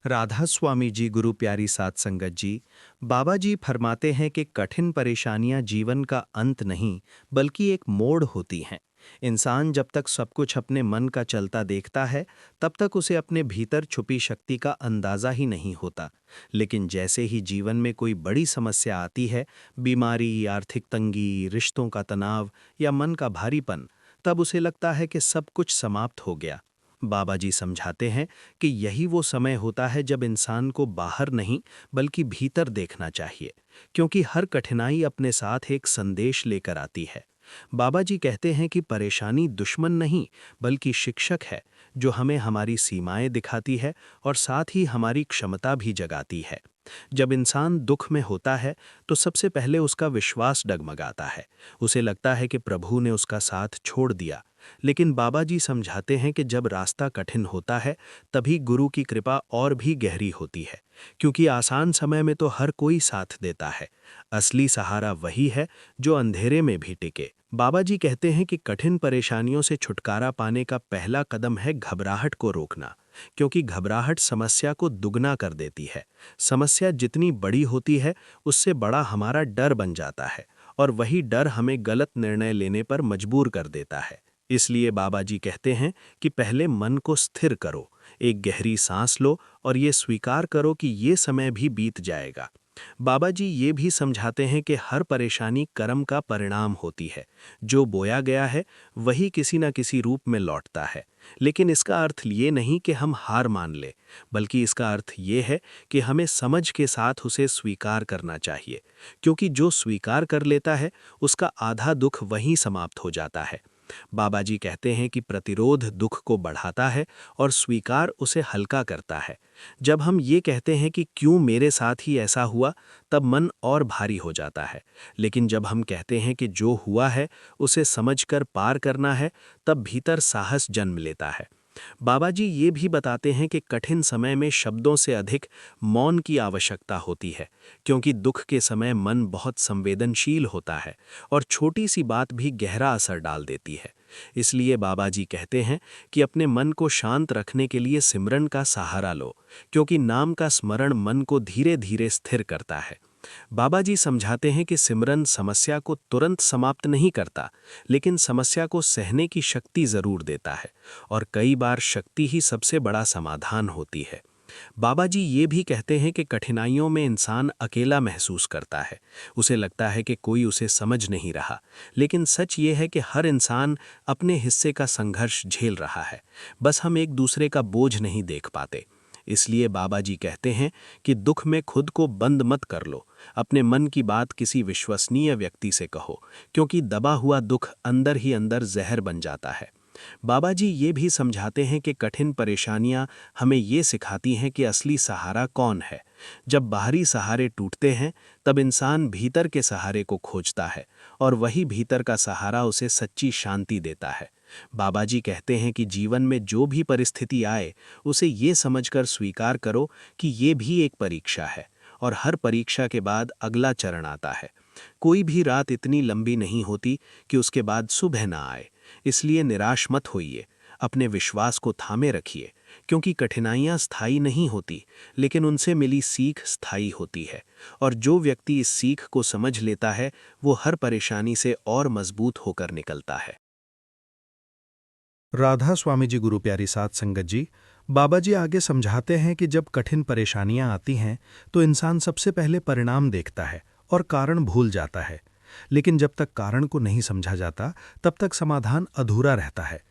राधा स्वामी जी गुरु प्यारी साध संगत जी। बाबा जी फरमाते हैं कि कठिन परेशानियां जीवन का अंत नहीं बल्कि एक मोड़ होती हैं। इंसान जब तक सब कुछ अपने मन का चलता देखता है तब तक उसे अपने भीतर छुपी शक्ति का अंदाजा ही नहीं होता। लेकिन जैसे ही जीवन में कोई बड़ी समस्या आती है, बीमारी, आर्थिक तंगी, रिश्तों का तनाव या मन का भारीपन, तब उसे लगता है कि सब कुछ समाप्त हो गया। बाबा जी समझाते हैं कि यही वो समय होता है जब इंसान को बाहर नहीं बल्कि भीतर देखना चाहिए, क्योंकि हर कठिनाई अपने साथ एक संदेश लेकर आती है। बाबा जी कहते हैं कि परेशानी दुश्मन नहीं बल्कि शिक्षक है, जो हमें हमारी सीमाएं दिखाती है और साथ ही हमारी क्षमता भी जगाती है। जब इंसान दुख में होता है तो सबसे पहले उसका विश्वास डगमगाता है। उसे लगता है कि प्रभु ने उसका साथ छोड़ दिया। लेकिन बाबा जी समझाते हैं कि जब रास्ता कठिन होता है तभी गुरु की कृपा और भी गहरी होती है, क्योंकि आसान समय में तो हर कोई साथ देता है। असली सहारा वही है जो अंधेरे में भी टिके। बाबा जी कहते हैं कि कठिन परेशानियों से छुटकारा पाने का पहला कदम है घबराहट को रोकना, क्योंकि घबराहट समस्या को दुगना कर देती है। समस्या जितनी बड़ी होती है उससे बड़ा हमारा डर बन जाता है, और वही डर हमें गलत निर्णय लेने पर मजबूर कर देता है। इसलिए बाबा जी कहते हैं कि पहले मन को स्थिर करो, एक गहरी सांस लो और ये स्वीकार करो कि ये समय भी बीत जाएगा। बाबा जी ये भी समझाते हैं कि हर परेशानी कर्म का परिणाम होती है। जो बोया गया है वही किसी न किसी रूप में लौटता है। लेकिन इसका अर्थ ये नहीं कि हम हार मान लें, बल्कि इसका अर्थ ये है कि हमें समझ के साथ उसे स्वीकार करना चाहिए, क्योंकि जो स्वीकार कर लेता है उसका आधा दुख वहीं समाप्त हो जाता है। बाबा जी कहते हैं कि प्रतिरोध दुख को बढ़ाता है और स्वीकार उसे हल्का करता है। जब हम ये कहते हैं कि क्यों मेरे साथ ही ऐसा हुआ, तब मन और भारी हो जाता है। लेकिन जब हम कहते हैं कि जो हुआ है उसे समझकर पार करना है, तब भीतर साहस जन्म लेता है। बाबा जी ये भी बताते हैं कि कठिन समय में शब्दों से अधिक मौन की आवश्यकता होती है, क्योंकि दुख के समय मन बहुत संवेदनशील होता है और छोटी सी बात भी गहरा असर डाल देती है। इसलिए बाबा जी कहते हैं कि अपने मन को शांत रखने के लिए सिमरन का सहारा लो, क्योंकि नाम का स्मरण मन को धीरे धीरे स्थिर करता है। बाबा जी समझाते हैं कि सिमरन समस्या को तुरंत समाप्त नहीं करता, लेकिन समस्या को सहने की शक्ति जरूर देता है, और कई बार शक्ति ही सबसे बड़ा समाधान होती है। बाबा जी ये भी कहते हैं कि कठिनाइयों में इंसान अकेला महसूस करता है। उसे लगता है कि कोई उसे समझ नहीं रहा, लेकिन सच ये है कि हर इंसान अपने हिस्से का संघर्ष झेल रहा है, बस हम एक दूसरे का बोझ नहीं देख पाते। इसलिए बाबा जी कहते हैं कि दुख में खुद को बंद मत कर लो, अपने मन की बात किसी विश्वसनीय व्यक्ति से कहो, क्योंकि दबा हुआ दुख अंदर ही अंदर जहर बन जाता है। बाबा जी ये भी समझाते हैं कि कठिन परेशानियां हमें ये सिखाती हैं कि असली सहारा कौन है। जब बाहरी सहारे टूटते हैं तब इंसान भीतर के सहारे को खोजता है, और वही भीतर का सहारा उसे सच्ची शांति देता है। बाबा जी कहते हैं कि जीवन में जो भी परिस्थिति आए उसे ये समझकर स्वीकार करो कि ये भी एक परीक्षा है, और हर परीक्षा के बाद अगला चरण आता है। कोई भी रात इतनी लंबी नहीं होती कि उसके बाद सुबह ना आए। इसलिए निराश मत होइए, अपने विश्वास को थामे रखिए, क्योंकि कठिनाइयां स्थायी नहीं होती, लेकिन उनसे मिली सीख स्थायी होती है। और जो व्यक्ति इस सीख को समझ लेता है वो हर परेशानी से और मजबूत होकर निकलता है। राधा स्वामी जी गुरु प्यारी साध संगत जी। बाबा जी आगे समझाते हैं कि जब कठिन परेशानियां आती हैं तो इंसान सबसे पहले परिणाम देखता है और कारण भूल जाता है। लेकिन जब तक कारण को नहीं समझा जाता तब तक समाधान अधूरा रहता है।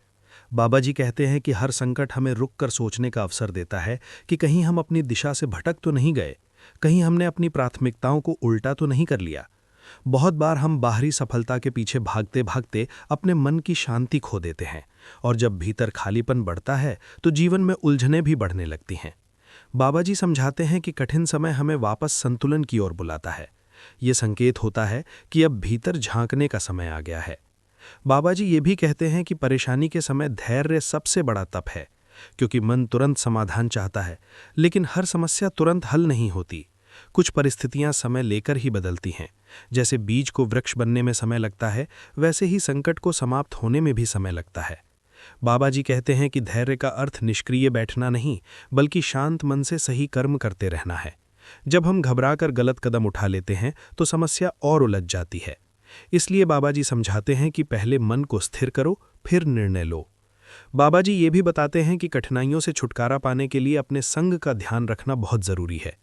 बाबा जी कहते हैं कि हर संकट हमें रुक कर सोचने का अवसर देता है कि कहीं हम अपनी दिशा से भटक तो नहीं गए, कहीं हमने अपनी प्राथमिकताओं को उल्टा तो नहीं कर लिया। बहुत बार हम बाहरी सफलता के पीछे भागते भागते अपने मन की शांति खो देते हैं, और जब भीतर खालीपन बढ़ता है तो जीवन में उलझनें भी बढ़ने लगती हैं। बाबा जी समझाते हैं कि कठिन समय हमें वापस संतुलन की ओर बुलाता है। ये संकेत होता है कि अब भीतर झांकने का समय आ गया है। बाबा जी ये भी कहते हैं कि परेशानी के समय धैर्य सबसे बड़ा तप है, क्योंकि मन तुरंत समाधान चाहता है, लेकिन हर समस्या तुरंत हल नहीं होती। कुछ परिस्थितियां समय लेकर ही बदलती हैं। जैसे बीज को वृक्ष बनने में समय लगता है, वैसे ही संकट को समाप्त होने में भी समय लगता है। बाबा जी कहते हैं कि धैर्य का अर्थ निष्क्रिय बैठना नहीं, बल्कि शांत मन से सही कर्म करते रहना है। जब हम घबराकर गलत कदम उठा लेते हैं तो समस्या और उलझ जाती है। इसलिए बाबा जी समझाते हैं कि पहले मन को स्थिर करो, फिर निर्णय लो। बाबा जी ये भी बताते हैं कि कठिनाइयों से छुटकारा पाने के लिए अपने संग का ध्यान रखना बहुत ज़रूरी है।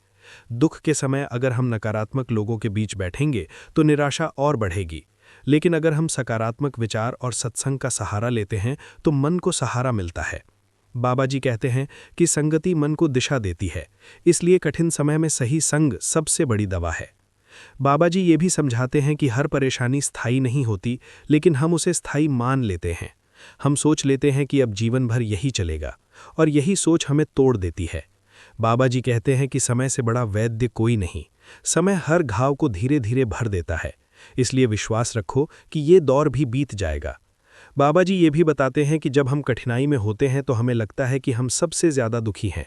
दुख के समय अगर हम नकारात्मक लोगों के बीच बैठेंगे तो निराशा और बढ़ेगी, लेकिन अगर हम सकारात्मक विचार और सत्संग का सहारा लेते हैं तो मन को सहारा मिलता है। बाबा जी कहते हैं कि संगति मन को दिशा देती है, इसलिए कठिन समय में सही संग सबसे बड़ी दवा है। बाबा जी ये भी समझाते हैं कि हर परेशानी स्थायी नहीं होती, लेकिन हम उसे स्थायी मान लेते हैं। हम सोच लेते हैं कि अब जीवन भर यही चलेगा, और यही सोच हमें तोड़ देती है। बाबा जी कहते हैं कि समय से बड़ा वैद्य कोई नहीं। समय हर घाव को धीरे धीरे भर देता है, इसलिए विश्वास रखो कि ये दौर भी बीत जाएगा। बाबा जी ये भी बताते हैं कि जब हम कठिनाई में होते हैं तो हमें लगता है कि हम सबसे ज़्यादा दुखी हैं,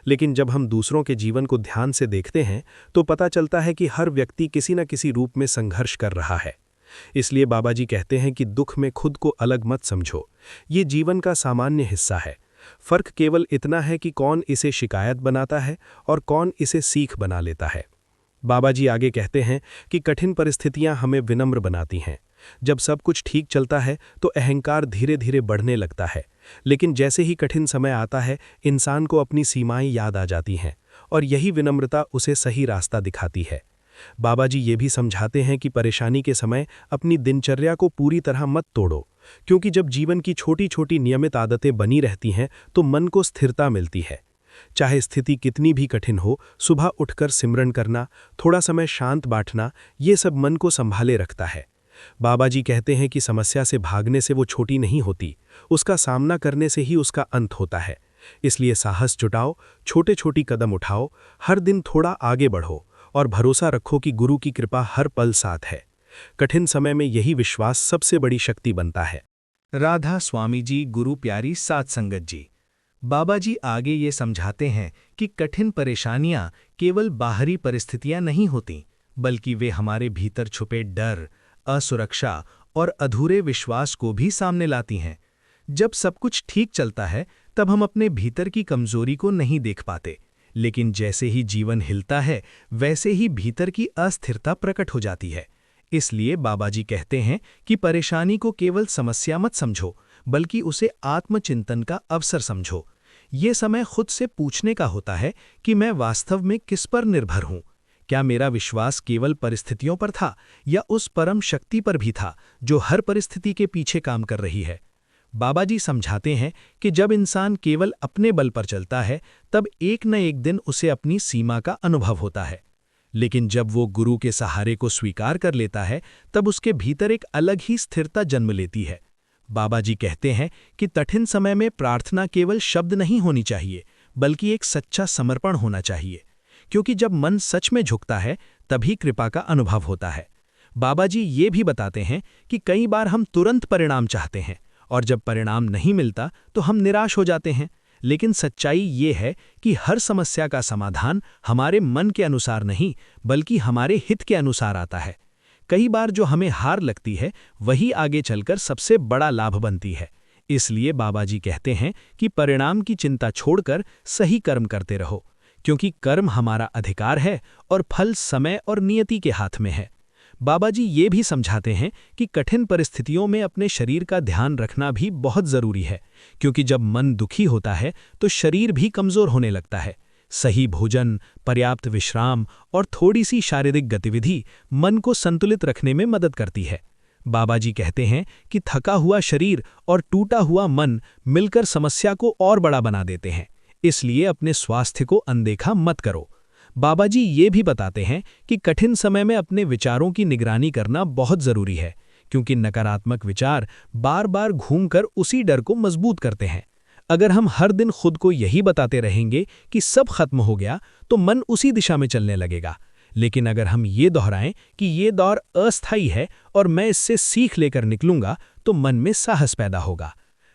लेकिन जब हम दूसरों के जीवन को ध्यान से देखते हैं तो पता चलता है कि हर व्यक्ति किसी न किसी रूप में संघर्ष कर रहा है। इसलिए बाबा जी कहते हैं कि दुख में खुद को अलग मत समझो, ये जीवन का सामान्य हिस्सा है। फर्क केवल इतना है कि कौन इसे शिकायत बनाता है और कौन इसे सीख बना लेता है। बाबा जी आगे कहते हैं कि कठिन परिस्थितियां हमें विनम्र बनाती हैं। जब सब कुछ ठीक चलता है तो अहंकार धीरे धीरे बढ़ने लगता है, लेकिन जैसे ही कठिन समय आता है इंसान को अपनी सीमाएं याद आ जाती हैं, और यही विनम्रता उसे सही रास्ता दिखाती है। बाबा जी ये भी समझाते हैं कि परेशानी के समय अपनी दिनचर्या को पूरी तरह मत तोड़ो, क्योंकि जब जीवन की छोटी छोटी नियमित आदतें बनी रहती हैं तो मन को स्थिरता मिलती है। चाहे स्थिति कितनी भी कठिन हो, सुबह उठकर सिमरन करना, थोड़ा समय शांत बैठना, ये सब मन को संभाले रखता है। बाबा जी कहते हैं कि समस्या से भागने से वो छोटी नहीं होती, उसका सामना करने से ही उसका अंत होता है। इसलिए साहस जुटाओ, छोटे छोटी कदम उठाओ, हर दिन थोड़ा आगे बढ़ो और भरोसा रखो कि गुरु की कृपा हर पल साथ है। कठिन समय में यही विश्वास सबसे बड़ी शक्ति बनता है। राधा स्वामी जी, गुरु प्यारी साध संगत जी। बाबा जी आगे ये समझाते हैं कि कठिन परेशानियां केवल बाहरी परिस्थितियां नहीं होतीं, बल्कि वे हमारे भीतर छुपे डर, असुरक्षा और अधूरे विश्वास को भी सामने लाती हैं। जब सब कुछ ठीक चलता है तब हम अपने भीतर की कमजोरी को नहीं देख पाते, लेकिन जैसे ही जीवन हिलता है वैसे ही भीतर की अस्थिरता प्रकट हो जाती है। इसलिए बाबा जी कहते हैं कि परेशानी को केवल समस्या मत समझो, बल्कि उसे आत्मचिंतन का अवसर समझो। ये समय खुद से पूछने का होता है कि मैं वास्तव में किस पर निर्भर हूँ। क्या मेरा विश्वास केवल परिस्थितियों पर था या उस परम शक्ति पर भी था जो हर परिस्थिति के पीछे काम कर रही है। बाबा जी समझाते हैं कि जब इंसान केवल अपने बल पर चलता है तब एक न एक दिन उसे अपनी सीमा का अनुभव होता है, लेकिन जब वो गुरु के सहारे को स्वीकार कर लेता है तब उसके भीतर एक अलग ही स्थिरता जन्म लेती है। बाबा जी कहते हैं कि कठिन समय में प्रार्थना केवल शब्द नहीं होनी चाहिए, बल्कि एक सच्चा समर्पण होना चाहिए, क्योंकि जब मन सच में झुकता है तभी कृपा का अनुभव होता है। बाबा जी ये भी बताते हैं कि कई बार हम तुरंत परिणाम चाहते हैं और जब परिणाम नहीं मिलता तो हम निराश हो जाते हैं, लेकिन सच्चाई ये है कि हर समस्या का समाधान हमारे मन के अनुसार नहीं, बल्कि हमारे हित के अनुसार आता है। कई बार जो हमें हार लगती है वही आगे चलकर सबसे बड़ा लाभ बनती है। इसलिए बाबा जी कहते हैं कि परिणाम की चिंता छोड़कर सही कर्म करते रहो, क्योंकि कर्म हमारा अधिकार है और फल समय और नियति के हाथ में है। बाबा जी ये भी समझाते हैं कि कठिन परिस्थितियों में अपने शरीर का ध्यान रखना भी बहुत ज़रूरी है, क्योंकि जब मन दुखी होता है तो शरीर भी कमज़ोर होने लगता है। सही भोजन, पर्याप्त विश्राम और थोड़ी सी शारीरिक गतिविधि मन को संतुलित रखने में मदद करती है। बाबा जी कहते हैं कि थका हुआ शरीर और टूटा हुआ मन मिलकर समस्या को और बड़ा बना देते हैं, इसलिए अपने स्वास्थ्य को अनदेखा मत करो। बाबा जी ये भी बताते हैं कि कठिन समय में अपने विचारों की निगरानी करना बहुत ज़रूरी है, क्योंकि नकारात्मक विचार बार बार घूमकर उसी डर को मजबूत करते हैं। अगर हम हर दिन खुद को यही बताते रहेंगे कि सब खत्म हो गया तो मन उसी दिशा में चलने लगेगा, लेकिन अगर हम ये दोहराएं कि ये दौर अस्थायी है और मैं इससे सीख लेकर निकलूंगा तो मन में साहस पैदा होगा।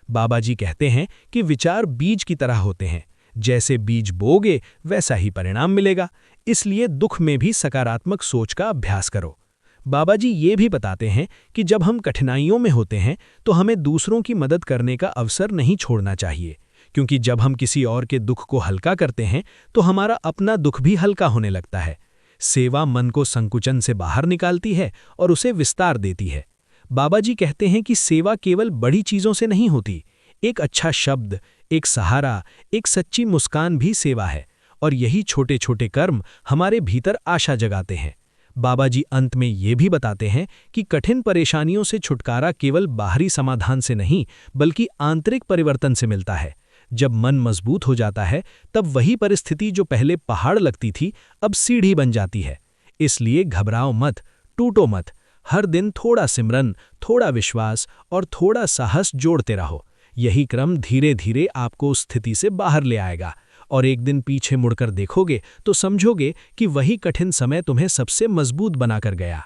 बाबा जी कहते हैं कि विचार बीज की तरह होते हैं, जैसे बीज बोगे वैसा ही परिणाम मिलेगा, इसलिए दुख में भी सकारात्मक सोच का अभ्यास करो। बाबा जी ये भी बताते हैं कि जब हम कठिनाइयों में होते हैं तो हमें दूसरों की मदद करने का अवसर नहीं छोड़ना चाहिए, क्योंकि जब हम किसी और के दुख को हल्का करते हैं तो हमारा अपना दुख भी हल्का होने लगता है। सेवा मन को संकुचन से बाहर निकालती है और उसे विस्तार देती है। बाबा जी कहते हैं कि सेवा केवल बड़ी चीजों से नहीं होती। एक अच्छा शब्द, एक सहारा, एक सच्ची मुस्कान भी सेवा है, और यही छोटे छोटे कर्म हमारे भीतर आशा जगाते हैं। बाबा जी अंत में ये भी बताते हैं कि कठिन परेशानियों से छुटकारा केवल बाहरी समाधान से नहीं बल्कि आंतरिक परिवर्तन से मिलता है। जब मन मजबूत हो जाता है तब वही परिस्थिति जो पहले पहाड़ लगती थी अब सीढ़ी बन जाती है। इसलिए घबराओ मत, टूटो मत। हर दिन थोड़ा सिमरन, थोड़ा विश्वास और थोड़ा साहस जोड़ते रहो। यही क्रम धीरे धीरे आपको उस स्थिति से बाहर ले आएगा, और एक दिन पीछे मुड़कर देखोगे तो समझोगे कि वही कठिन समय तुम्हें सबसे मजबूत बनाकर गया।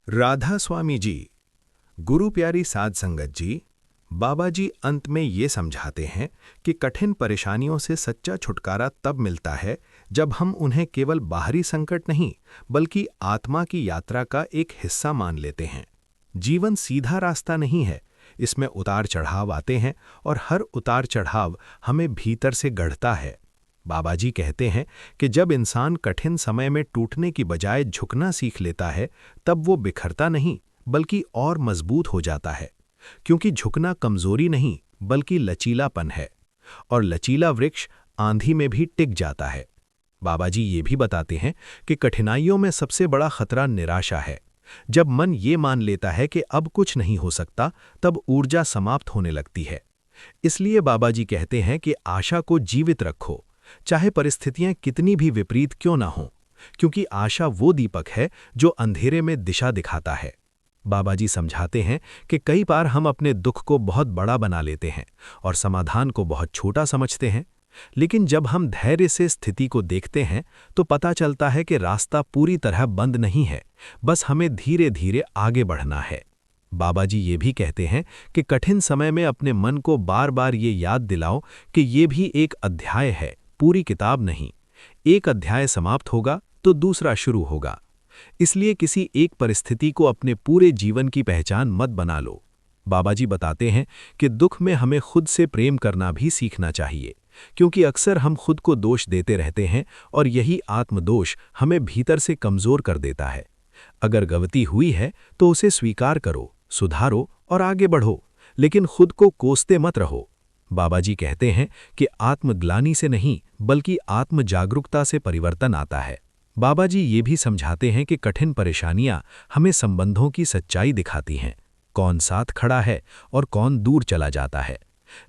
राधा स्वामी जी, गुरु प्यारी साध संगत जी, बाबा जी अंत में ये समझाते हैं कि कठिन परेशानियों से सच्चा छुटकारा तब मिलता है जब हम उन्हें केवल बाहरी संकट नहीं बल्कि आत्मा की यात्रा का एक हिस्सा मान लेते हैं। जीवन सीधा रास्ता नहीं है, इसमें उतार चढ़ाव आते हैं और हर उतार चढ़ाव हमें भीतर से गढ़ता है। बाबा जी कहते हैं कि जब इंसान कठिन समय में टूटने की बजाय झुकना सीख लेता है तब वो बिखरता नहीं बल्कि और मजबूत हो जाता है, क्योंकि झुकना कमजोरी नहीं बल्कि लचीलापन है, और लचीला वृक्ष आंधी में भी टिक जाता है। बाबा जी ये भी बताते हैं कि कठिनाइयों में सबसे बड़ा खतरा निराशा है। जब मन ये मान लेता है कि अब कुछ नहीं हो सकता तब ऊर्जा समाप्त होने लगती है। इसलिए बाबा जी कहते हैं कि आशा को जीवित रखो, चाहे परिस्थितियां कितनी भी विपरीत क्यों ना हों, क्योंकि आशा वो दीपक है जो अंधेरे में दिशा दिखाता है। बाबा जी समझाते हैं कि कई बार हम अपने दुख को बहुत बड़ा बना लेते हैं और समाधान को बहुत छोटा समझते हैं, लेकिन जब हम धैर्य से स्थिति को देखते हैं तो पता चलता है कि रास्ता पूरी तरह बंद नहीं है, बस हमें धीरे धीरे आगे बढ़ना है। बाबा जी ये भी कहते हैं कि कठिन समय में अपने मन को बार बार ये याद दिलाओ कि ये भी एक अध्याय है, पूरी किताब नहीं। एक अध्याय समाप्त होगा तो दूसरा शुरू होगा। इसलिए किसी एक परिस्थिति को अपने पूरे जीवन की पहचान मत बना लो। बाबा जी बताते हैं कि दुख में हमें खुद से प्रेम करना भी सीखना चाहिए, क्योंकि अक्सर हम खुद को दोष देते रहते हैं और यही आत्मदोष हमें भीतर से कमजोर कर देता है। अगर गलती हुई है तो उसे स्वीकार करो, सुधारो और आगे बढ़ो, लेकिन खुद को कोसते मत रहो। बाबा जी कहते हैं कि आत्मग्लानि से नहीं बल्कि आत्म जागरूकता से परिवर्तन आता है। बाबा जी ये भी समझाते हैं कि कठिन परेशानियां हमें संबंधों की सच्चाई दिखाती हैं, कौन साथ खड़ा है और कौन दूर चला जाता है।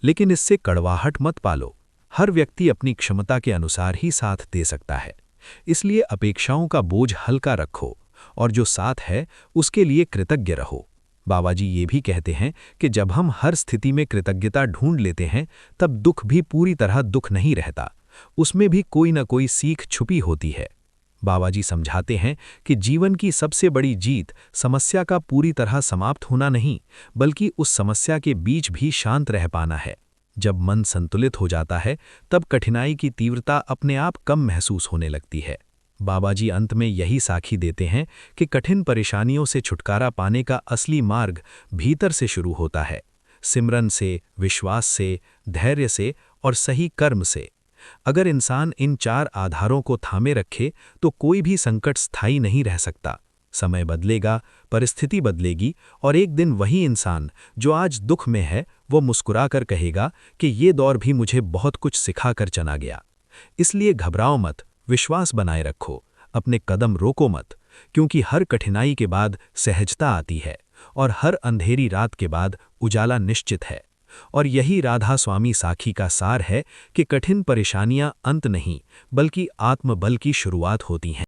लेकिन इससे कड़वाहट मत पालो, हर व्यक्ति अपनी क्षमता के अनुसार ही साथ दे सकता है। इसलिए अपेक्षाओं का बोझ हल्का रखो और जो साथ है उसके लिए कृतज्ञ रहो। बाबा जी ये भी कहते हैं कि जब हम हर स्थिति में कृतज्ञता ढूंढ लेते हैं तब दुख भी पूरी तरह दुख नहीं रहता, उसमें भी कोई न कोई सीख छुपी होती है। बाबा जी समझाते हैं कि जीवन की सबसे बड़ी जीत समस्या का पूरी तरह समाप्त होना नहीं बल्कि उस समस्या के बीच भी शांत रह पाना है। जब मन संतुलित हो जाता है तब कठिनाई की तीव्रता अपने आप कम महसूस होने लगती है। बाबा जी अंत में यही साखी देते हैं कि कठिन परेशानियों से छुटकारा पाने का असली मार्ग भीतर से शुरू होता है, सिमरन से, विश्वास से, धैर्य से और सही कर्म से। अगर इंसान इन 4 आधारों को थामे रखे तो कोई भी संकट स्थायी नहीं रह सकता। समय बदलेगा, परिस्थिति बदलेगी और एक दिन वही इंसान जो आज दुख में है वो मुस्कुराकर कहेगा कि ये दौर भी मुझे बहुत कुछ सिखाकर चला गया। इसलिए घबराओ मत, विश्वास बनाए रखो, अपने कदम रोको मत, क्योंकि हर कठिनाई के बाद सहजता आती है और हर अंधेरी रात के बाद उजाला निश्चित है। और यही राधा स्वामी साखी का सार है कि कठिन परेशानियां अंत नहीं बल्कि आत्मबल की शुरुआत होती हैं।